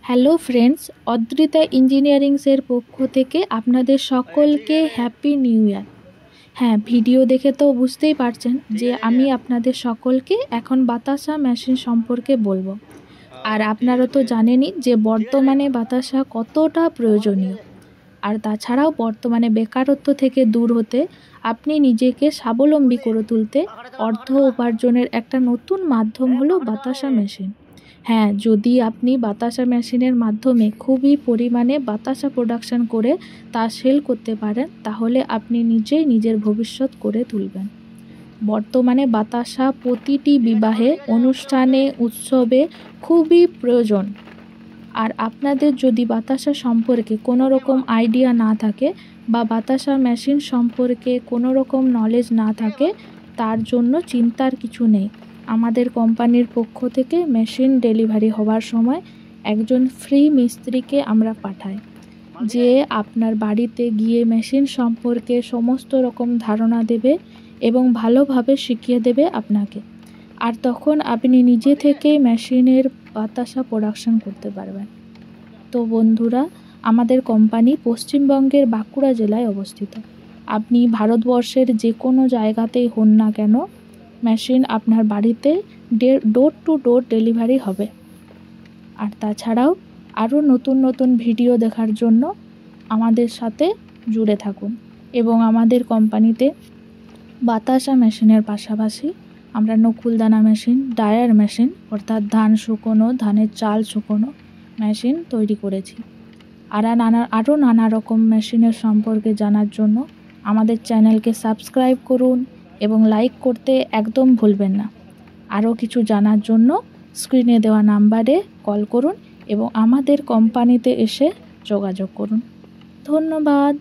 Hello friends, Adrita ইঞ্জিনিয়ারিংসের পক্ষ থেকে আপনাদের সকলকে হ্যাপি নিউ ইয়ার। হ্যাঁ, ভিডিও দেখে তো বুঝতেই পারছেন যে আমি আপনাদের সকলকে এখন বাতাসা মেশিন সম্পর্কে বলবো। আর আপনারা তো জানেনই যে বর্তমানে বাতাসা কতটা প্রয়োজনীয়। আর তাছাড়াও বর্তমানে বেকারত্ব থেকে দূর হতে, আপনি নিজেকে স্বাবলম্বী করে তুলতে অর্থ উপার্জনের একটা নতুন মাধ্যম হলো বাতাসা মেশিন। হ্যাঁ, যদি আপনি বাতাসা মেশিনের মাধ্যমে খুবই পরিমাণে বাতাসা প্রোডাকশন করে তা সেল করতে পারেন, তাহলে আপনি নিজেই নিজের ভবিষ্যৎ করে তুলবেন। বর্তমানে বাতাসা প্রতিটি বিবাহে, অনুষ্ঠানে, উৎসবে খুবই প্রয়োজন। আর আপনাদের যদি বাতাসা সম্পর্কে কোনো রকম আইডিয়া না থাকে বা বাতাসা মেশিন সম্পর্কে কোনো রকম নলেজ না থাকে, তার জন্য চিন্তার কিছু নেই। আমাদের কোম্পানির পক্ষ থেকে মেশিন ডেলিভারি হওয়ার সময় একজন ফ্রি মিস্ত্রিকে আমরা পাঠাই, যে আপনার বাড়িতে গিয়ে মেশিন সম্পর্কে সমস্ত রকম ধারণা দেবে এবং ভালোভাবে শিখিয়ে দেবে আপনাকে। আর তখন আপনি নিজে থেকে মেশিনের বাতাসা প্রোডাকশন করতে পারবেন। তো বন্ধুরা, আমাদের কোম্পানি পশ্চিমবঙ্গের বাঁকুড়া জেলায় অবস্থিত। আপনি ভারতবর্ষের যে কোনো জায়গাতেই হন না কেন, মেশিন আপনার বাড়িতে ডোর টু ডোর ডেলিভারি হবে। আর তাছাড়াও আরও নতুন নতুন ভিডিও দেখার জন্য আমাদের সাথে জুড়ে থাকুন। এবং আমাদের কোম্পানিতে বাতাসা মেশিনের পাশাপাশি আমরা নকুলদানা মেশিন, ডায়ার মেশিন অর্থাৎ ধান শুকোনো, ধানের চাল শুকোনো মেশিন তৈরি করেছি। আরও নানা রকম মেশিনের সম্পর্কে জানার জন্য আমাদের চ্যানেলকে সাবস্ক্রাইব করুন এবং লাইক করতে একদম ভুলবেন না। আরও কিছু জানার জন্য স্ক্রিনে দেওয়া নাম্বারে কল করুন এবং আমাদের কোম্পানিতে এসে যোগাযোগ করুন। ধন্যবাদ।